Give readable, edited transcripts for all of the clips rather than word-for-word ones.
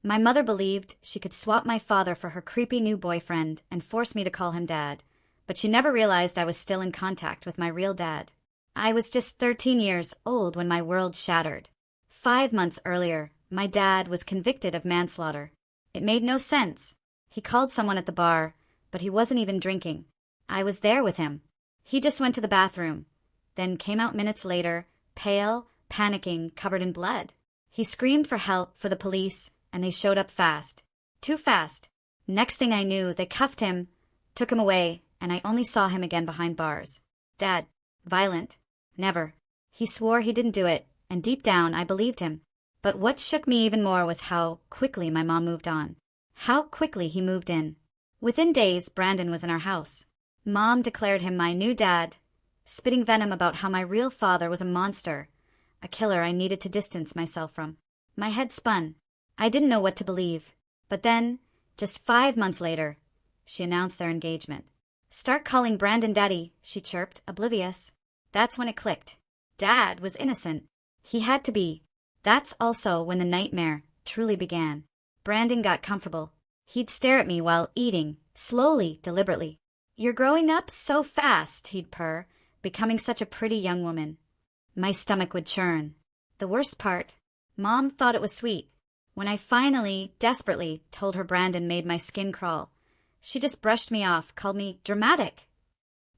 My mother believed she could swap my father for her creepy new boyfriend and force me to call him Dad, but she never realized I was still in contact with my real dad. I was just 13 years old when my world shattered. 5 months earlier, my dad was convicted of manslaughter. It made no sense. He called someone at the bar, but he wasn't even drinking. I was there with him. He just went to the bathroom, then came out minutes later, pale, panicking, covered in blood. He screamed for help for the police, and they showed up fast. Too fast. Next thing I knew, they cuffed him, took him away, and I only saw him again behind bars. Dad. Violent. Never. He swore he didn't do it, and deep down I believed him. But what shook me even more was how quickly my mom moved on. How quickly he moved in. Within days, Brandon was in our house. Mom declared him my new dad, spitting venom about how my real father was a monster, a killer I needed to distance myself from. My head spun. I didn't know what to believe. But then, just 5 months later, she announced their engagement. Start calling Brandon Daddy, she chirped, oblivious. That's when it clicked. Dad was innocent. He had to be. That's also when the nightmare truly began. Brandon got comfortable. He'd stare at me while eating, slowly, deliberately. You're growing up so fast, he'd purr, becoming such a pretty young woman. My stomach would churn. The worst part, Mom thought it was sweet. When I finally, desperately, told her Brandon made my skin crawl, she just brushed me off, called me dramatic.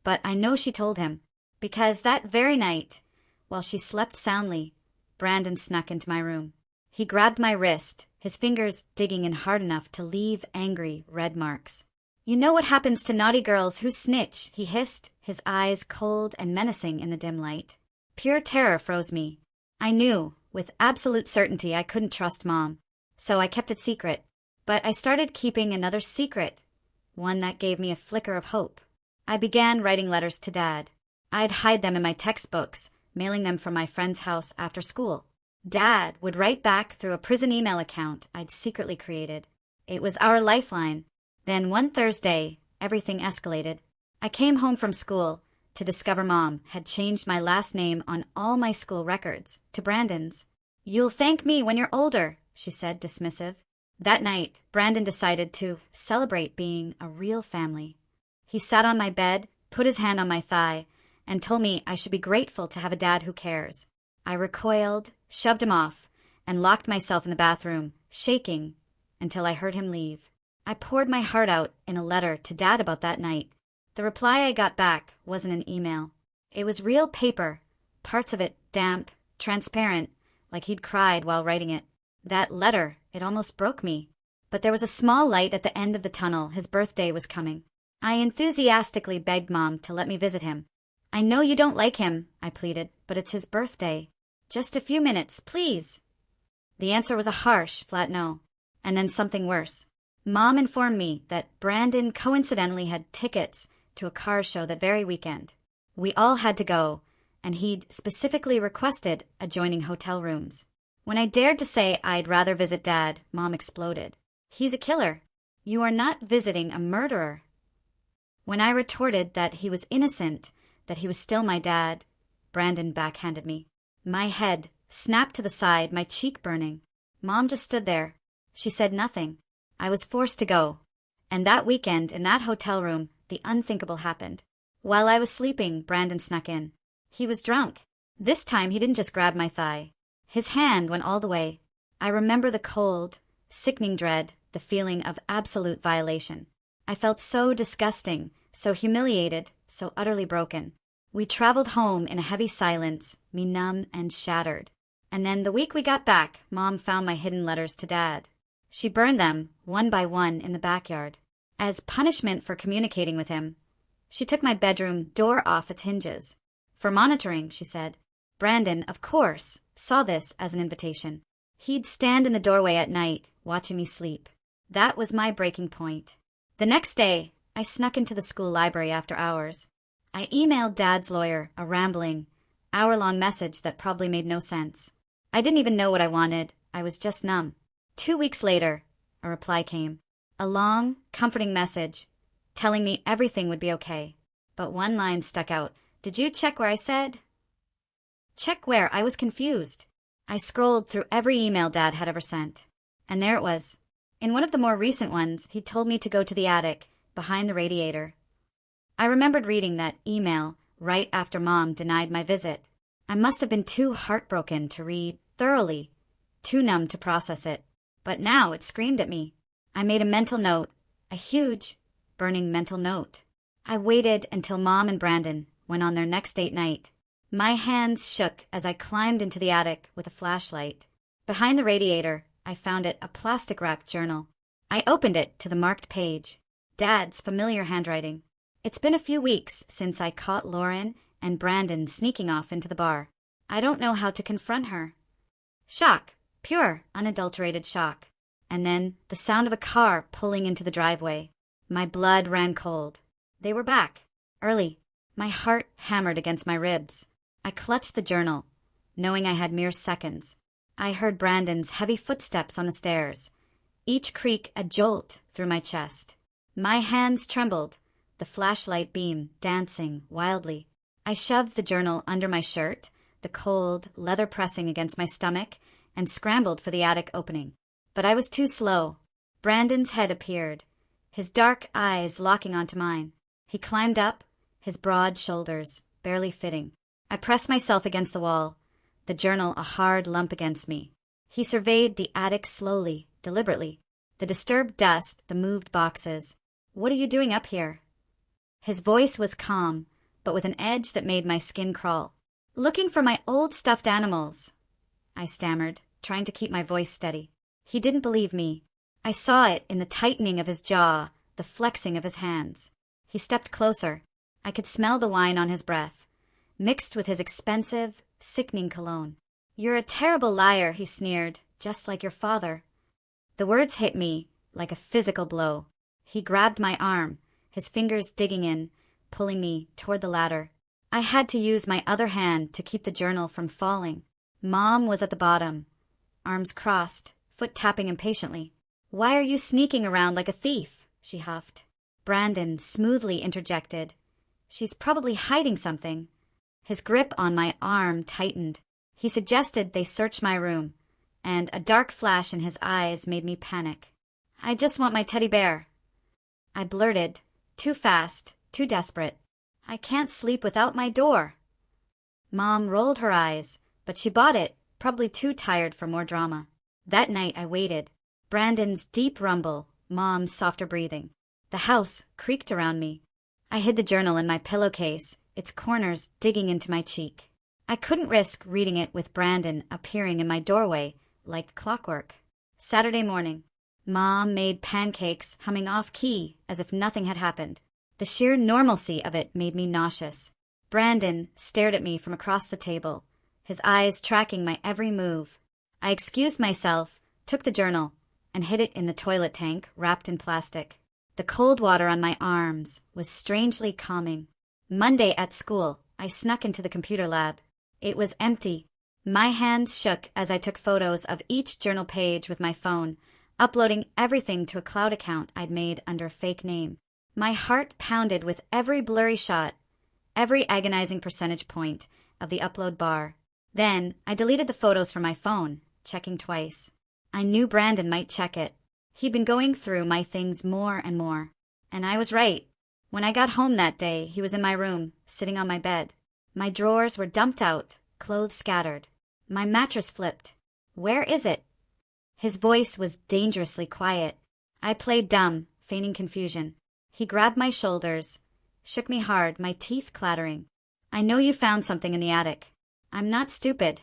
But I know she told him, because that very night, while she slept soundly, Brandon snuck into my room. He grabbed my wrist, his fingers digging in hard enough to leave angry red marks. You know what happens to naughty girls who snitch, he hissed, his eyes cold and menacing in the dim light. Pure terror froze me. I knew, with absolute certainty, I couldn't trust Mom, so I kept it secret. But I started keeping another secret, one that gave me a flicker of hope. I began writing letters to Dad. I'd hide them in my textbooks, mailing them from my friend's house after school. Dad would write back through a prison email account I'd secretly created. It was our lifeline. Then one Thursday, everything escalated. I came home from school to discover Mom had changed my last name on all my school records to Brandon's. You'll thank me when you're older, she said, dismissive. That night, Brandon decided to celebrate being a real family. He sat on my bed, put his hand on my thigh, and told me I should be grateful to have a dad who cares. I recoiled, shoved him off, and locked myself in the bathroom, shaking, until I heard him leave. I poured my heart out in a letter to Dad about that night. The reply I got back wasn't an email. It was real paper, parts of it damp, transparent, like he'd cried while writing it. That letter, it almost broke me. But there was a small light at the end of the tunnel. His birthday was coming. I enthusiastically begged Mom to let me visit him. I know you don't like him, I pleaded, but it's his birthday. Just a few minutes, please. The answer was a harsh, flat no. And then something worse. Mom informed me that Brandon coincidentally had tickets to a car show that very weekend. We all had to go, and he'd specifically requested adjoining hotel rooms. When I dared to say I'd rather visit Dad, Mom exploded. He's a killer. You are not visiting a murderer. When I retorted that he was innocent, that he was still my dad, Brandon backhanded me. My head snapped to the side, my cheek burning. Mom just stood there. She said nothing. I was forced to go. And that weekend, in that hotel room, the unthinkable happened. While I was sleeping, Brandon snuck in. He was drunk. This time he didn't just grab my thigh. His hand went all the way. I remember the cold, sickening dread, the feeling of absolute violation. I felt so disgusting, so humiliated, so utterly broken. We traveled home in a heavy silence, me numb and shattered. And then the week we got back, Mom found my hidden letters to Dad. She burned them, one by one, in the backyard. As punishment for communicating with him, she took my bedroom door off its hinges. For monitoring, she said. Brandon, of course, saw this as an invitation. He'd stand in the doorway at night, watching me sleep. That was my breaking point. The next day, I snuck into the school library after hours. I emailed Dad's lawyer a rambling, hour-long message that probably made no sense. I didn't even know what I wanted. I was just numb. 2 weeks later, a reply came. A long, comforting message, telling me everything would be okay. But one line stuck out. Did you check where I said? Check where? I was confused. I scrolled through every email Dad had ever sent. And there it was. In one of the more recent ones, he told me to go to the attic, behind the radiator. I remembered reading that email right after Mom denied my visit. I must have been too heartbroken to read thoroughly, too numb to process it. But now it screamed at me. I made a mental note, a huge, burning mental note. I waited until Mom and Brandon went on their next date night. My hands shook as I climbed into the attic with a flashlight. Behind the radiator, I found it a plastic-wrapped journal. I opened it to the marked page. Dad's familiar handwriting. It's been a few weeks since I caught Lauren and Brandon sneaking off into the bar. I don't know how to confront her. Shock. Pure, unadulterated shock. And then the sound of a car pulling into the driveway. My blood ran cold. They were back. Early. My heart hammered against my ribs. I clutched the journal, knowing I had mere seconds. I heard Brandon's heavy footsteps on the stairs, each creak a jolt through my chest. My hands trembled, the flashlight beam dancing wildly. I shoved the journal under my shirt, the cold leather pressing against my stomach, and scrambled for the attic opening. But I was too slow. Brandon's head appeared, his dark eyes locking onto mine. He climbed up, his broad shoulders barely fitting. I pressed myself against the wall, the journal a hard lump against me. He surveyed the attic slowly, deliberately. The disturbed dust, the moved boxes. What are you doing up here? His voice was calm, but with an edge that made my skin crawl. Looking for my old stuffed animals, I stammered, trying to keep my voice steady. He didn't believe me. I saw it in the tightening of his jaw, the flexing of his hands. He stepped closer. I could smell the wine on his breath, mixed with his expensive, sickening cologne. You're a terrible liar, he sneered, just like your father. The words hit me like a physical blow. He grabbed my arm, his fingers digging in, pulling me toward the ladder. I had to use my other hand to keep the journal from falling. Mom was at the bottom, arms crossed, foot tapping impatiently. Why are you sneaking around like a thief? She huffed. Brandon smoothly interjected. She's probably hiding something. His grip on my arm tightened. He suggested they search my room, and a dark flash in his eyes made me panic. I just want my teddy bear. I blurted, too fast, too desperate. I can't sleep without my door. Mom rolled her eyes, but she bought it, probably too tired for more drama. That night I waited. Brandon's deep rumble, Mom's softer breathing. The house creaked around me. I hid the journal in my pillowcase, its corners digging into my cheek. I couldn't risk reading it with Brandon appearing in my doorway like clockwork. Saturday morning. Mom made pancakes humming off-key as if nothing had happened. The sheer normalcy of it made me nauseous. Brandon stared at me from across the table, his eyes tracking my every move. I excused myself, took the journal, and hid it in the toilet tank wrapped in plastic. The cold water on my arms was strangely calming. Monday at school, I snuck into the computer lab. It was empty. My hands shook as I took photos of each journal page with my phone, uploading everything to a cloud account I'd made under a fake name. My heart pounded with every blurry shot, every agonizing percentage point of the upload bar. Then I deleted the photos from my phone, checking twice. I knew Brandon might check it. He'd been going through my things more and more. And I was right. When I got home that day, he was in my room, sitting on my bed. My drawers were dumped out, clothes scattered. My mattress flipped. Where is it? His voice was dangerously quiet. I played dumb, feigning confusion. He grabbed my shoulders, shook me hard, my teeth clattering. I know you found something in the attic. I'm not stupid.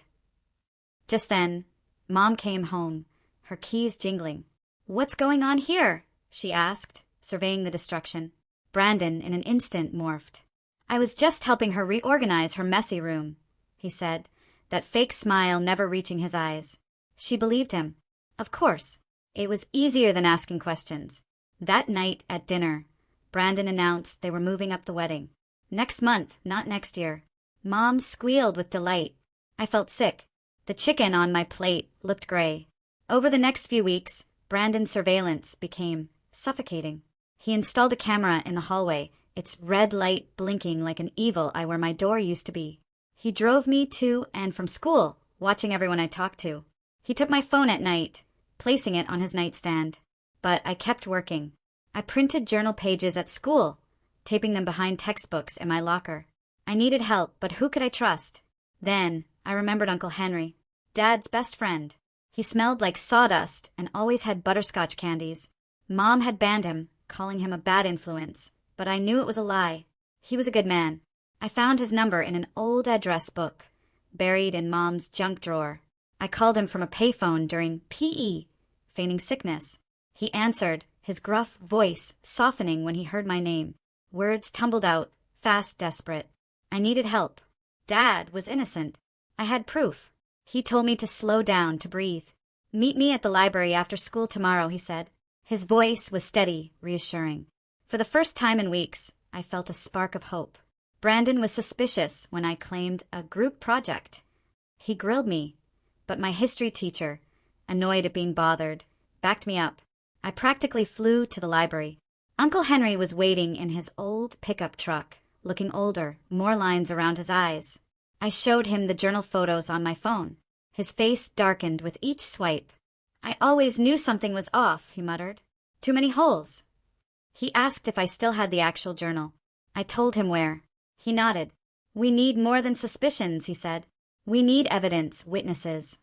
Just then, Mom came home, her keys jingling. What's going on here? She asked, surveying the destruction. Brandon, in an instant, morphed. I was just helping her reorganize her messy room, he said, that fake smile never reaching his eyes. She believed him. Of course. It was easier than asking questions. That night at dinner, Brandon announced they were moving up the wedding. Next month, not next year. Mom squealed with delight. I felt sick. The chicken on my plate looked gray. Over the next few weeks, Brandon's surveillance became suffocating. He installed a camera in the hallway, its red light blinking like an evil eye where my door used to be. He drove me to and from school, watching everyone I talked to. He took my phone at night, placing it on his nightstand. But I kept working. I printed journal pages at school, taping them behind textbooks in my locker. I needed help, but who could I trust? Then I remembered Uncle Henry, Dad's best friend. He smelled like sawdust and always had butterscotch candies. Mom had banned him, calling him a bad influence, but I knew it was a lie. He was a good man. I found his number in an old address book, buried in Mom's junk drawer. I called him from a payphone during PE, feigning sickness. He answered, his gruff voice softening when he heard my name. Words tumbled out, fast, desperate. I needed help. Dad was innocent. I had proof. He told me to slow down, to breathe. Meet me at the library after school tomorrow, he said. His voice was steady, reassuring. For the first time in weeks, I felt a spark of hope. Brandon was suspicious when I claimed a group project. He grilled me, but my history teacher, annoyed at being bothered, backed me up. I practically flew to the library. Uncle Henry was waiting in his old pickup truck, looking older, more lines around his eyes. I showed him the journal photos on my phone. His face darkened with each swipe. I always knew something was off, he muttered. Too many holes. He asked if I still had the actual journal. I told him where. He nodded. We need more than suspicions, he said. We need evidence, witnesses.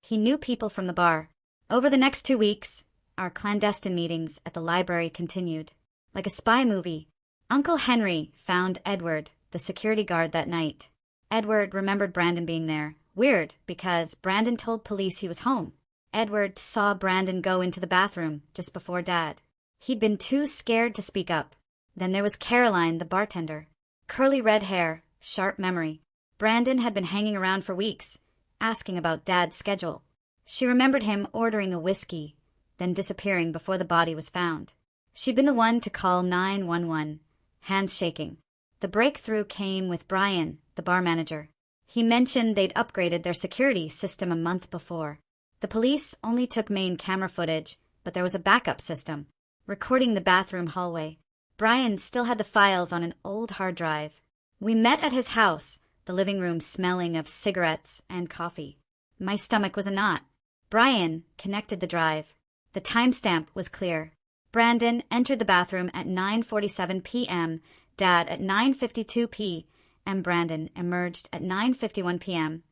He knew people from the bar. Over the next 2 weeks, our clandestine meetings at the library continued. Like a spy movie, Uncle Henry found Edward, the security guard, that night. Edward remembered Brandon being there. Weird, because Brandon told police he was home. Edward saw Brandon go into the bathroom just before Dad. He'd been too scared to speak up. Then there was Caroline, the bartender. Curly red hair, sharp memory. Brandon had been hanging around for weeks, asking about Dad's schedule. She remembered him ordering a whiskey, then disappearing before the body was found. She'd been the one to call 911, hands shaking. The breakthrough came with Brian, the bar manager. He mentioned they'd upgraded their security system a month before. The police only took main camera footage, but there was a backup system, recording the bathroom hallway. Brian still had the files on an old hard drive. We met at his house, the living room smelling of cigarettes and coffee. My stomach was a knot. Brian connected the drive. The timestamp was clear. Brandon entered the bathroom at 9:47 p.m., Dad at 9:52 p.m., and Brandon emerged at 9:51 p.m.,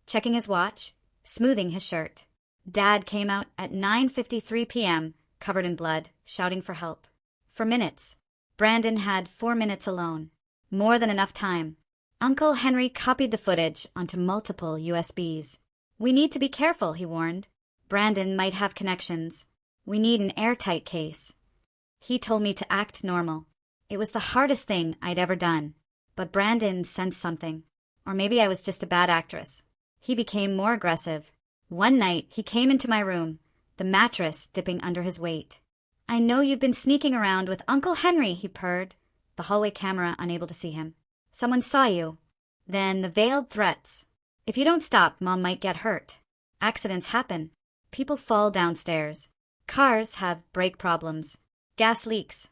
checking his watch, smoothing his shirt. Dad came out at 9:53 p.m., covered in blood, shouting for help. For minutes. Brandon had 4 minutes alone. More than enough time. Uncle Henry copied the footage onto multiple USBs. We need to be careful, he warned. Brandon might have connections. We need an airtight case. He told me to act normal. It was the hardest thing I'd ever done. But Brandon sensed something. Or maybe I was just a bad actress. He became more aggressive. One night, he came into my room, the mattress dipping under his weight. I know you've been sneaking around with Uncle Henry, he purred, the hallway camera unable to see him. Someone saw you. Then the veiled threats. If you don't stop, Mom might get hurt. Accidents happen. People fall downstairs. Cars have brake problems. Gas leaks.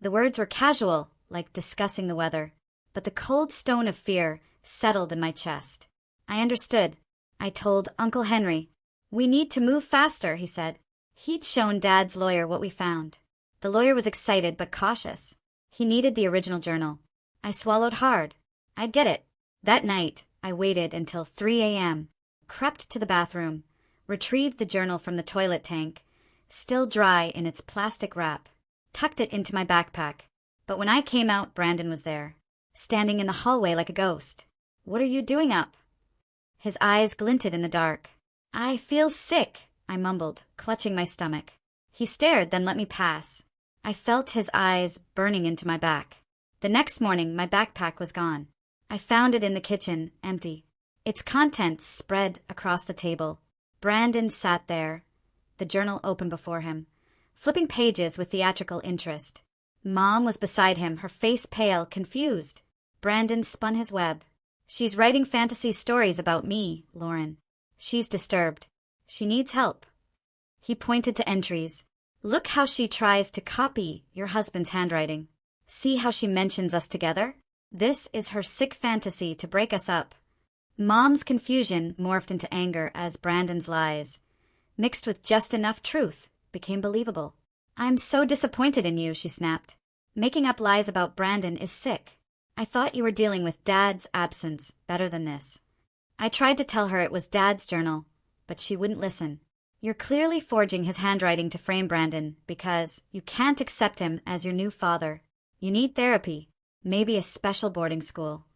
The words were casual, like discussing the weather. But the cold stone of fear settled in my chest. I understood. I told Uncle Henry. We need to move faster, he said. He'd shown Dad's lawyer what we found. The lawyer was excited but cautious. He needed the original journal. I swallowed hard. I'd get it. That night, I waited until 3 a.m., crept to the bathroom, retrieved the journal from the toilet tank, still dry in its plastic wrap, tucked it into my backpack. But when I came out, Brandon was there, standing in the hallway like a ghost. What are you doing up? His eyes glinted in the dark. I feel sick, I mumbled, clutching my stomach. He stared, then let me pass. I felt his eyes burning into my back. The next morning, my backpack was gone. I found it in the kitchen, empty. Its contents spread across the table. Brandon sat there, the journal open before him, flipping pages with theatrical interest. Mom was beside him, her face pale, confused. Brandon spun his web. She's writing fantasy stories about me, Lauren. She's disturbed. She needs help. He pointed to entries. Look how she tries to copy your husband's handwriting. See how she mentions us together? This is her sick fantasy to break us up. Mom's confusion morphed into anger as Brandon's lies. mixed with just enough truth, became believable. "I'm so disappointed in you," she snapped. "Making up lies about Brandon is sick. I thought you were dealing with Dad's absence better than this." I tried to tell her it was Dad's journal, but she wouldn't listen. "You're clearly forging his handwriting to frame Brandon because you can't accept him as your new father. You need therapy, maybe a special boarding school."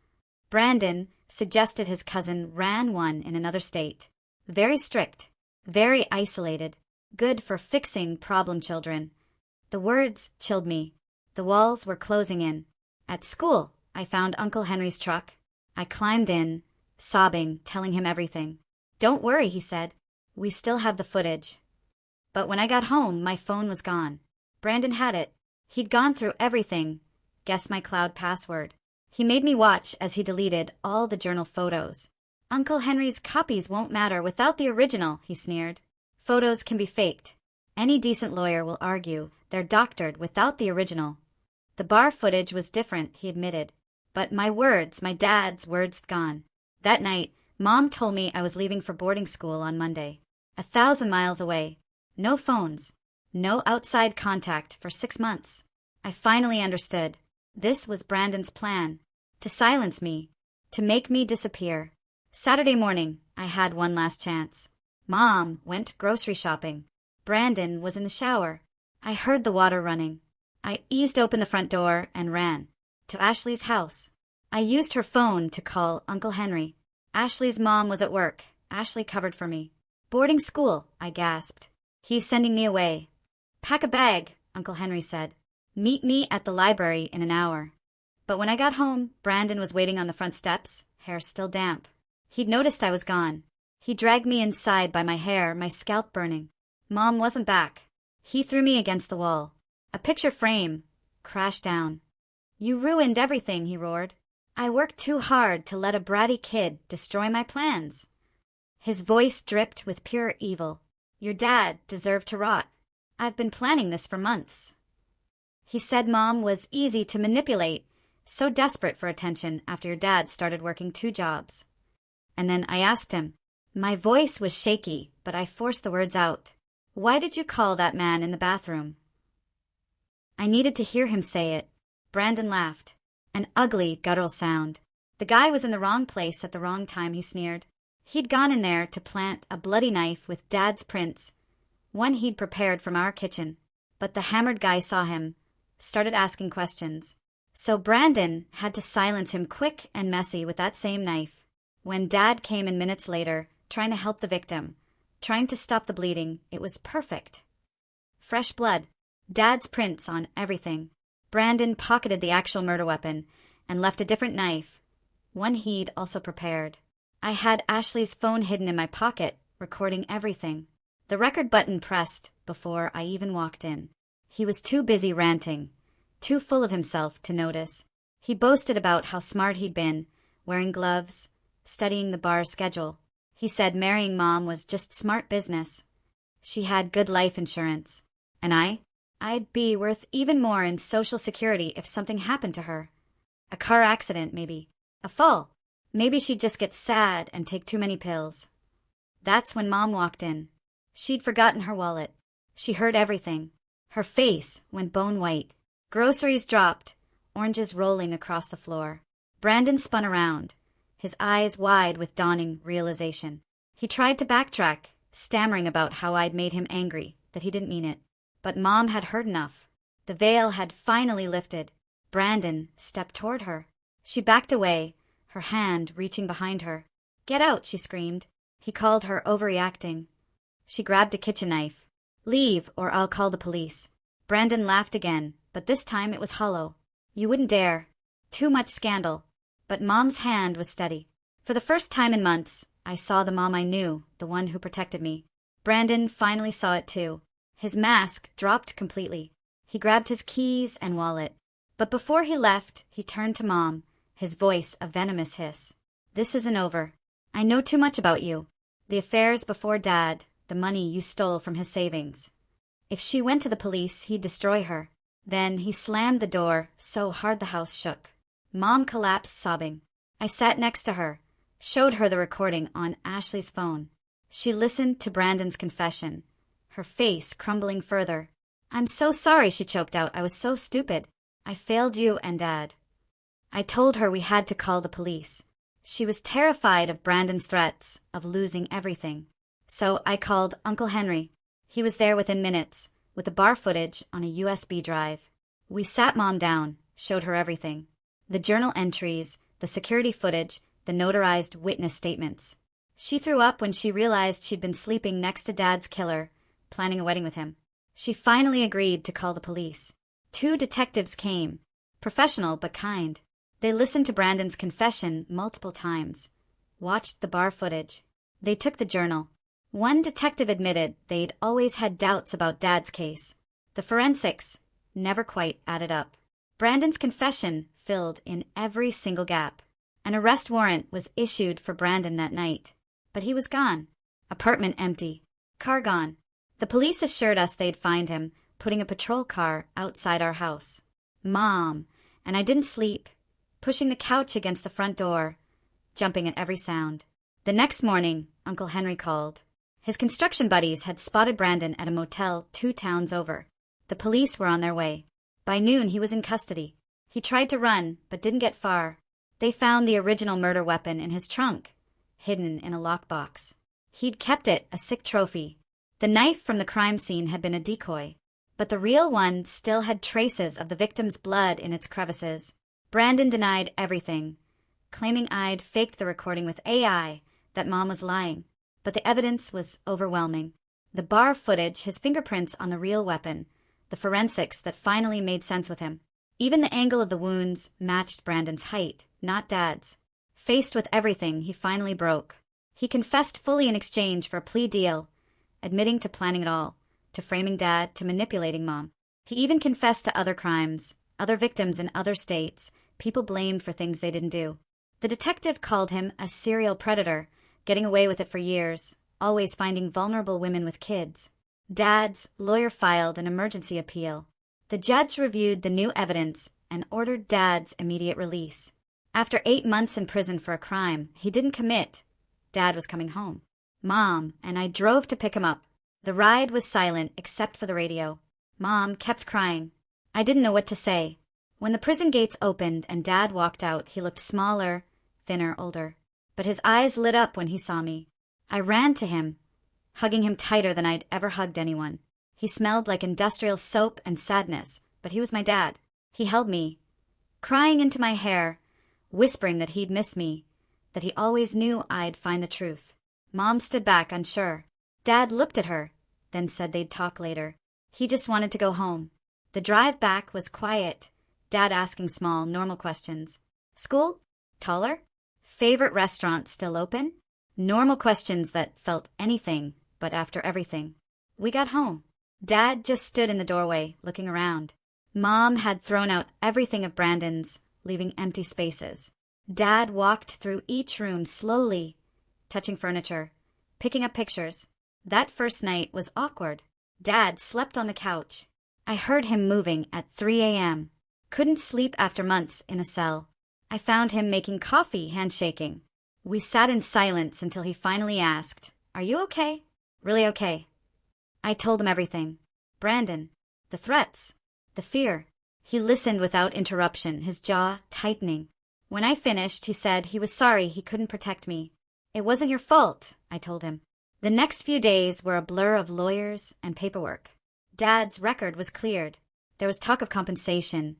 Brandon suggested his cousin ran one in another state. Very strict, very isolated, good for fixing problem children. The words chilled me. The walls were closing in. At school, I found Uncle Henry's truck. I climbed in, sobbing, telling him everything. "Don't worry," he said. "We still have the footage." But when I got home, my phone was gone. Brandon had it. He'd gone through everything. Guess my cloud password. He made me watch as he deleted all the journal photos. "Uncle Henry's copies won't matter without the original," he sneered. "Photos can be faked. Any decent lawyer will argue they're doctored without the original." The bar footage was different, he admitted. But my words, my dad's words, gone. That night, Mom told me I was leaving for boarding school on Monday. 1,000 miles away. No phones. No outside contact for 6 months. I finally understood. This was Brandon's plan. To silence me. To make me disappear. Saturday morning, I had one last chance. Mom went grocery shopping. Brandon was in the shower. I heard the water running. I eased open the front door and ran. To Ashley's house. I used her phone to call Uncle Henry. Ashley's mom was at work. Ashley covered for me. "Boarding school," I gasped. "He's sending me away." "Pack a bag," Uncle Henry said. "Meet me at the library in an hour." But when I got home, Brandon was waiting on the front steps, hair still damp. He'd noticed I was gone. He dragged me inside by my hair, my scalp burning. Mom wasn't back. He threw me against the wall. A picture frame crashed down. "You ruined everything," he roared. "I worked too hard to let a bratty kid destroy my plans." His voice dripped with pure evil. "Your dad deserved to rot. I've been planning this for months." He said Mom was easy to manipulate, so desperate for attention after your dad started working 2 jobs. And then I asked him. My voice was shaky, but I forced the words out. "Why did you call that man in the bathroom?" I needed to hear him say it. Brandon laughed. An ugly, guttural sound. "The guy was in the wrong place at the wrong time," he sneered. He'd gone in there to plant a bloody knife with Dad's prints, one he'd prepared from our kitchen. But the hammered guy saw him, started asking questions. So Brandon had to silence him quick and messy with that same knife. When Dad came in minutes later, trying to help the victim, trying to stop the bleeding, it was perfect. Fresh blood. Dad's prints on everything. Brandon pocketed the actual murder weapon and left a different knife, one he'd also prepared. I had Ashley's phone hidden in my pocket, recording everything. The record button pressed before I even walked in. He was too busy ranting, too full of himself to notice. He boasted about how smart he'd been, wearing gloves, studying the bar's schedule. He said marrying Mom was just smart business. She had good life insurance. And I'd be worth even more in Social Security if something happened to her. A car accident, maybe. A fall. Maybe she'd just get sad and take too many pills. That's when Mom walked in. She'd forgotten her wallet. She heard everything. Her face went bone white. Groceries dropped, oranges rolling across the floor. Brandon spun around, his eyes wide with dawning realization. He tried to backtrack, stammering about how I'd made him angry, that he didn't mean it. But Mom had heard enough. The veil had finally lifted. Brandon stepped toward her. She backed away, her hand reaching behind her. "Get out," she screamed. He called her overreacting. She grabbed a kitchen knife. "Leave, or I'll call the police." Brandon laughed again, but this time it was hollow. "You wouldn't dare. Too much scandal." But Mom's hand was steady. For the first time in months, I saw the Mom I knew, the one who protected me. Brandon finally saw it too. His mask dropped completely. He grabbed his keys and wallet. But before he left, he turned to Mom, his voice a venomous hiss. "This isn't over. I know too much about you. The affairs before Dad, the money you stole from his savings. If she went to the police, he'd destroy her." Then he slammed the door so hard the house shook. Mom collapsed sobbing. I sat next to her, showed her the recording on Ashley's phone. She listened to Brandon's confession, her face crumbling further. "I'm so sorry," she choked out. "I was so stupid. I failed you and Dad." I told her we had to call the police. She was terrified of Brandon's threats, of losing everything. So I called Uncle Henry. He was there within minutes, with the bar footage on a USB drive. We sat Mom down, showed her everything. The journal entries, the security footage, the notarized witness statements. She threw up when she realized she'd been sleeping next to Dad's killer, planning a wedding with him. She finally agreed to call the police. 2 detectives came, professional but kind. They listened to Brandon's confession multiple times, watched the bar footage. They took the journal. One detective admitted they'd always had doubts about Dad's case. The forensics never quite added up. Brandon's confession filled in every single gap. An arrest warrant was issued for Brandon that night. But he was gone. Apartment empty. Car gone. The police assured us they'd find him, putting a patrol car outside our house. Mom, and I didn't sleep, pushing the couch against the front door, jumping at every sound. The next morning, Uncle Henry called. His construction buddies had spotted Brandon at a motel 2 towns over. The police were on their way. By noon, he was in custody. He tried to run, but didn't get far. They found the original murder weapon in his trunk, hidden in a lockbox. He'd kept it, a sick trophy. The knife from the crime scene had been a decoy, but the real one still had traces of the victim's blood in its crevices. Brandon denied everything, claiming I'd faked the recording with AI, that Mom was lying. But the evidence was overwhelming. The bar footage, his fingerprints on the real weapon, the forensics that finally made sense with him. Even the angle of the wounds matched Brandon's height, not Dad's. Faced with everything, he finally broke. He confessed fully in exchange for a plea deal, admitting to planning it all, to framing Dad, to manipulating Mom. He even confessed to other crimes, other victims in other states, people blamed for things they didn't do. The detective called him a serial predator, getting away with it for years, always finding vulnerable women with kids. Dad's lawyer filed an emergency appeal. The judge reviewed the new evidence and ordered Dad's immediate release. After 8 months in prison for a crime he didn't commit, Dad was coming home. Mom and I drove to pick him up. The ride was silent except for the radio. Mom kept crying. I didn't know what to say. When the prison gates opened and Dad walked out, he looked smaller, thinner, older. But his eyes lit up when he saw me. I ran to him, hugging him tighter than I'd ever hugged anyone. He smelled like industrial soap and sadness, but he was my dad. He held me, crying into my hair, whispering that he'd miss me, that he always knew I'd find the truth. Mom stood back, unsure. Dad looked at her, then said they'd talk later. He just wanted to go home. The drive back was quiet, Dad asking small, normal questions. School? Taller? Favorite restaurant still open? Normal questions that felt anything but after everything. We got home. Dad just stood in the doorway, looking around. Mom had thrown out everything of Brandon's, leaving empty spaces. Dad walked through each room slowly, touching furniture, picking up pictures. That first night was awkward. Dad slept on the couch. I heard him moving at 3 a.m. Couldn't sleep after months in a cell. I found him making coffee, handshaking. We sat in silence until he finally asked, "Are you okay?" "Really okay." I told him everything. Brandon, the threats, the fear. He listened without interruption, his jaw tightening. When I finished, he said he was sorry he couldn't protect me. "It wasn't your fault," I told him. The next few days were a blur of lawyers and paperwork. Dad's record was cleared. There was talk of compensation,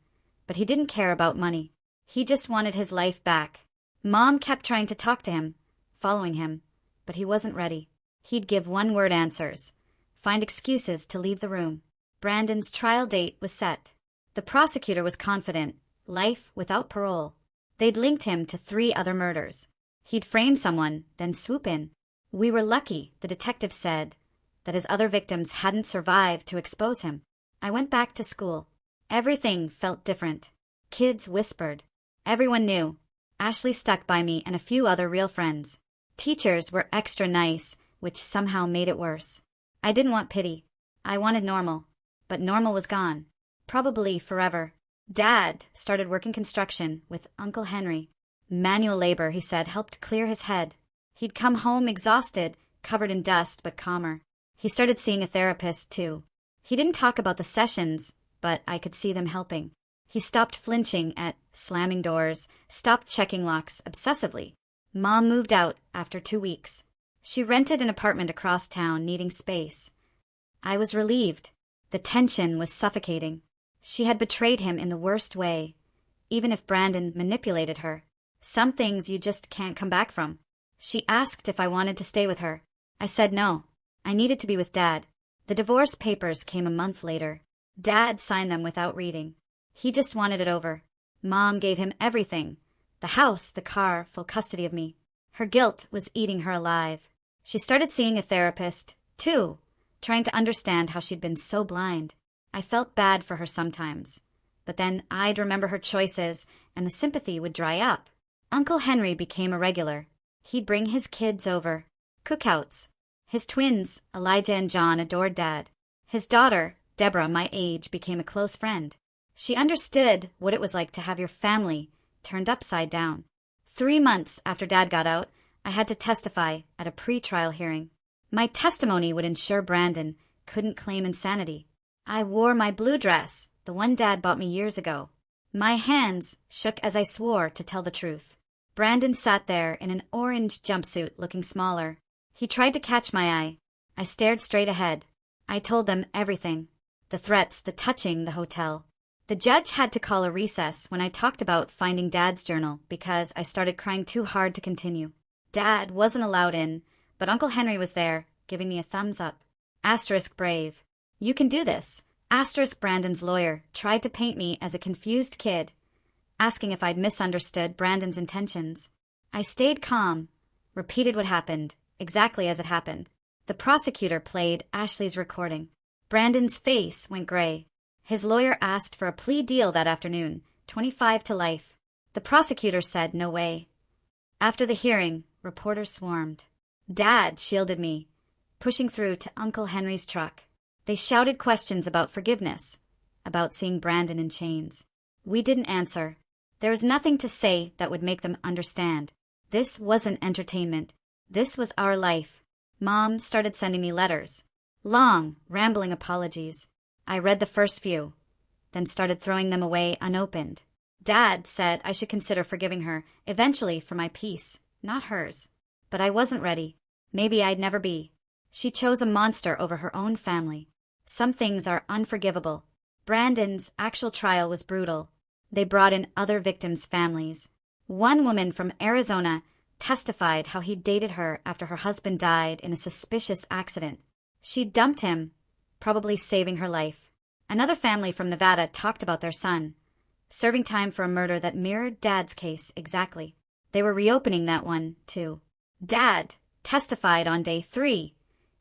but he didn't care about money. He just wanted his life back. Mom kept trying to talk to him, following him, but he wasn't ready. He'd give one-word answers, find excuses to leave the room. Brandon's trial date was set. The prosecutor was confident, life without parole. They'd linked him to 3 other murders. He'd frame someone, then swoop in. We were lucky, the detective said, that his other victims hadn't survived to expose him. I went back to school. Everything felt different. Kids whispered. Everyone knew. Ashley stuck by me and a few other real friends. Teachers were extra nice, which somehow made it worse. I didn't want pity. I wanted normal. But normal was gone. Probably forever. Dad started working construction with Uncle Henry. Manual labor, he said, helped clear his head. He'd come home exhausted, covered in dust but calmer. He started seeing a therapist, too. He didn't talk about the sessions, but I could see them helping. He stopped flinching at slamming doors, stopped checking locks obsessively. Mom moved out after 2 weeks. She rented an apartment across town, needing space. I was relieved. The tension was suffocating. She had betrayed him in the worst way, even if Brandon manipulated her. Some things you just can't come back from. She asked if I wanted to stay with her. I said no. I needed to be with Dad. The divorce papers came a month later. Dad signed them without reading. He just wanted it over. Mom gave him everything. The house, the car, full custody of me. Her guilt was eating her alive. She started seeing a therapist, too, trying to understand how she'd been so blind. I felt bad for her sometimes. But then I'd remember her choices, and the sympathy would dry up. Uncle Henry became a regular. He'd bring his kids over. Cookouts. His twins, Elijah and John, adored Dad. His daughter, Deborah, my age, became a close friend. She understood what it was like to have your family turned upside down. 3 months after Dad got out, I had to testify at a pre-trial hearing. My testimony would ensure Brandon couldn't claim insanity. I wore my blue dress, the one Dad bought me years ago. My hands shook as I swore to tell the truth. Brandon sat there in an orange jumpsuit, looking smaller. He tried to catch my eye. I stared straight ahead. I told them everything. The threats, the touching, the hotel. The judge had to call a recess when I talked about finding Dad's journal because I started crying too hard to continue. Dad wasn't allowed in, but Uncle Henry was there, giving me a thumbs up. Asterisk brave. You can do this. Asterisk Brandon's lawyer tried to paint me as a confused kid, asking if I'd misunderstood Brandon's intentions. I stayed calm, repeated what happened, exactly as it happened. The prosecutor played Ashley's recording. Brandon's face went gray. His lawyer asked for a plea deal that afternoon, 25 to life. The prosecutor said no way. After the hearing, reporters swarmed. Dad shielded me, pushing through to Uncle Henry's truck. They shouted questions about forgiveness, about seeing Brandon in chains. We didn't answer. There was nothing to say that would make them understand. This wasn't entertainment. This was our life. Mom started sending me letters. Long, rambling apologies. I read the first few, then started throwing them away unopened. Dad said I should consider forgiving her, eventually for my peace, not hers. But I wasn't ready. Maybe I'd never be. She chose a monster over her own family. Some things are unforgivable. Brandon's actual trial was brutal. They brought in other victims' families. One woman from Arizona testified how he dated her after her husband died in a suspicious accident. She dumped him, probably saving her life. Another family from Nevada talked about their son, serving time for a murder that mirrored Dad's case exactly. They were reopening that one, too. Dad testified on day 3,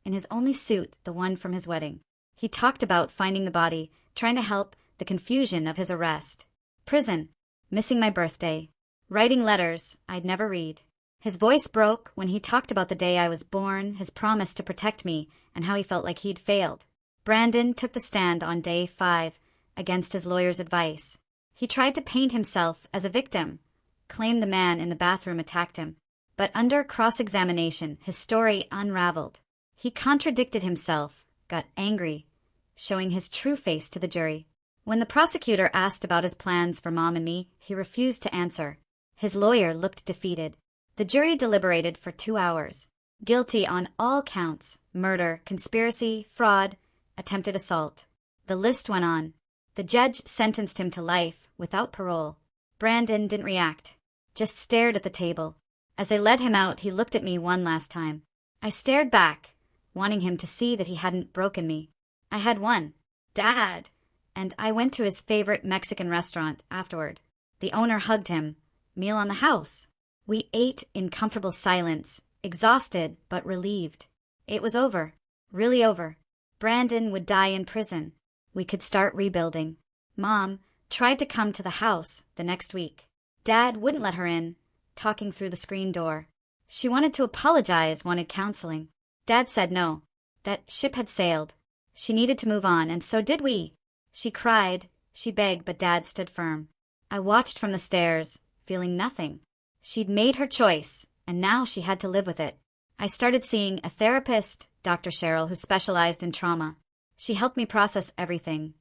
in his only suit, the one from his wedding. He talked about finding the body, trying to help the confusion of his arrest. Prison, missing my birthday, writing letters I'd never read. His voice broke when he talked about the day I was born, his promise to protect me, and how he felt like he'd failed. Brandon took the stand on day 5 against his lawyer's advice. He tried to paint himself as a victim, claimed the man in the bathroom attacked him. But under cross-examination, his story unraveled. He contradicted himself, got angry, showing his true face to the jury. When the prosecutor asked about his plans for Mom and me, he refused to answer. His lawyer looked defeated. The jury deliberated for 2 hours. Guilty on all counts: murder, conspiracy, fraud, attempted assault. The list went on. The judge sentenced him to life without parole. Brandon didn't react, just stared at the table. As they led him out, he looked at me one last time. I stared back, wanting him to see that he hadn't broken me. I had won. Dad! And I went to his favorite Mexican restaurant afterward. The owner hugged him. Meal on the house. We ate in comfortable silence, exhausted but relieved. It was over. Really over. Brandon would die in prison. We could start rebuilding. Mom tried to come to the house the next week. Dad wouldn't let her in, talking through the screen door. She wanted to apologize, wanted counseling. Dad said no, that ship had sailed. She needed to move on, and so did we. She cried, she begged, but Dad stood firm. I watched from the stairs, feeling nothing. She'd made her choice, and now she had to live with it. I started seeing a therapist, Dr. Cheryl, who specialized in trauma. She helped me process everything,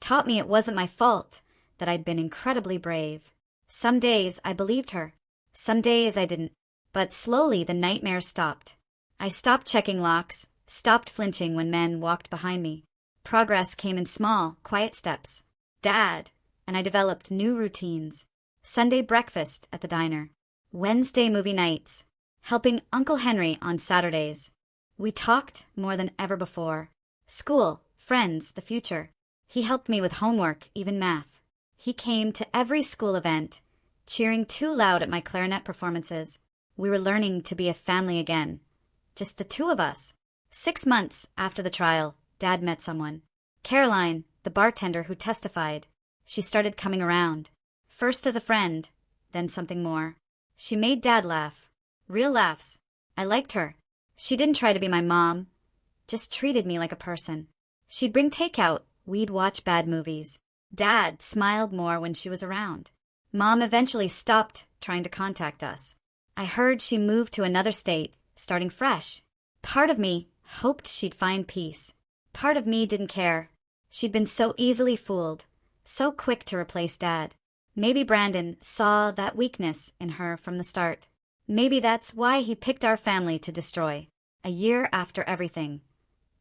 taught me it wasn't my fault, that I'd been incredibly brave. Some days I believed her. Some days I didn't. But slowly the nightmare stopped. I stopped checking locks, stopped flinching when men walked behind me. Progress came in small, quiet steps. Dad, and I developed new routines. Sunday breakfast at the diner. Wednesday movie nights. Helping Uncle Henry on Saturdays. We talked more than ever before. School, friends, the future. He helped me with homework, even math. He came to every school event, cheering too loud at my clarinet performances. We were learning to be a family again. Just the two of us. 6 months after the trial, Dad met someone. Caroline, the bartender who testified. She started coming around. First as a friend, then something more. She made Dad laugh. Real laughs. I liked her. She didn't try to be my mom, just treated me like a person. She'd bring takeout. We'd watch bad movies. Dad smiled more when she was around. Mom eventually stopped trying to contact us. I heard she moved to another state, starting fresh. Part of me hoped she'd find peace. Part of me didn't care. She'd been so easily fooled, so quick to replace Dad. Maybe Brandon saw that weakness in her from the start. Maybe that's why he picked our family to destroy. A year after everything,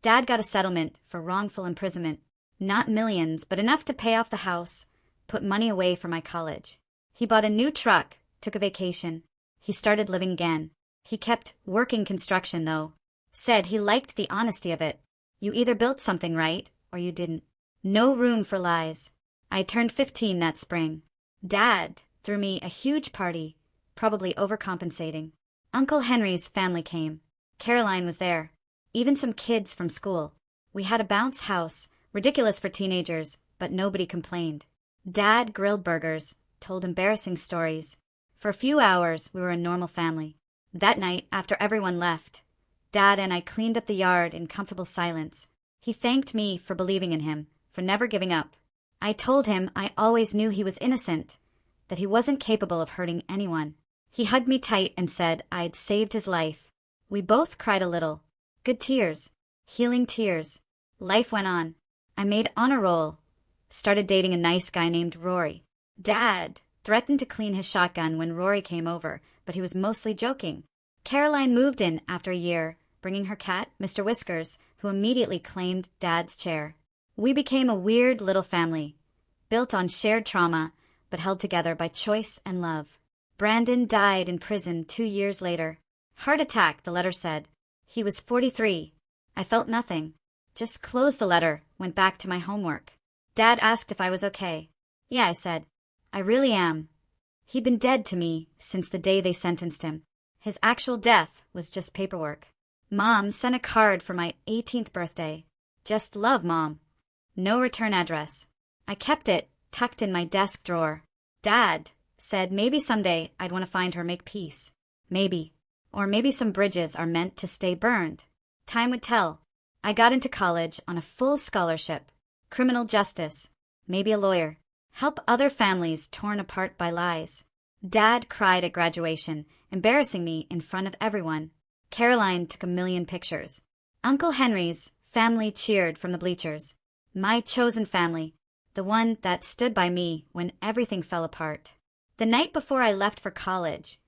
Dad got a settlement for wrongful imprisonment. Not millions, but enough to pay off the house, put money away for my college. He bought a new truck, took a vacation. He started living again. He kept working construction, though. Said he liked the honesty of it. You either built something right, or you didn't. No room for lies. I turned 15 that spring. Dad threw me a huge party, probably overcompensating. Uncle Henry's family came. Caroline was there. Even some kids from school. We had a bounce house, ridiculous for teenagers, but nobody complained. Dad grilled burgers, told embarrassing stories. For a few hours, we were a normal family. That night, after everyone left, Dad and I cleaned up the yard in comfortable silence. He thanked me for believing in him, for never giving up. I told him I always knew he was innocent, that he wasn't capable of hurting anyone. He hugged me tight and said I'd saved his life. We both cried a little. Good tears. Healing tears. Life went on. I made honor roll. Started dating a nice guy named Rory. Dad threatened to clean his shotgun when Rory came over, but he was mostly joking. Caroline moved in after a year, bringing her cat, Mr. Whiskers, who immediately claimed Dad's chair. We became a weird little family, built on shared trauma, but held together by choice and love. Brandon died in prison 2 years later. Heart attack, the letter said. He was 43. I felt nothing. Just closed the letter, went back to my homework. Dad asked if I was okay. Yeah, I said. I really am. He'd been dead to me since the day they sentenced him. His actual death was just paperwork. Mom sent a card for my 18th birthday. Just love, Mom. No return address. I kept it tucked in my desk drawer. Dad said maybe someday I'd want to find her, make peace. Maybe. Or maybe some bridges are meant to stay burned. Time would tell. I got into college on a full scholarship. Criminal justice. Maybe a lawyer. Help other families torn apart by lies. Dad cried at graduation, embarrassing me in front of everyone. Caroline took a million pictures. Uncle Henry's family cheered from the bleachers. My chosen family, the one that stood by me when everything fell apart. The night before I left for college,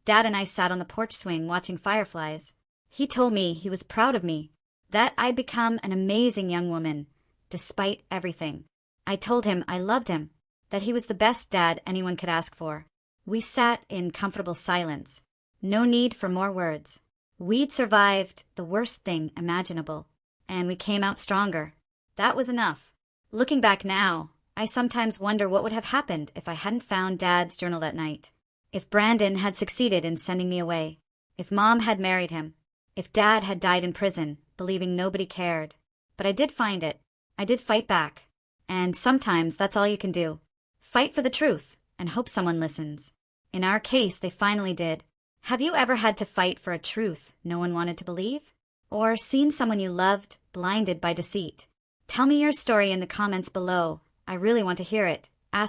Dad and I sat on the porch swing watching fireflies. He told me he was proud of me, that I'd become an amazing young woman, despite everything. I told him I loved him, that he was the best dad anyone could ask for. We sat in comfortable silence. No need for more words. We'd survived the worst thing imaginable, and we came out stronger. That was enough. Looking back now, I sometimes wonder what would have happened if I hadn't found Dad's journal that night. If Brandon had succeeded in sending me away. If Mom had married him. If Dad had died in prison, believing nobody cared. But I did find it. I did fight back. And sometimes that's all you can do. Fight for the truth and hope someone listens. In our case, they finally did. Have you ever had to fight for a truth no one wanted to believe? Or seen someone you loved blinded by deceit? Tell me your story in the comments below. I really want to hear it. ****.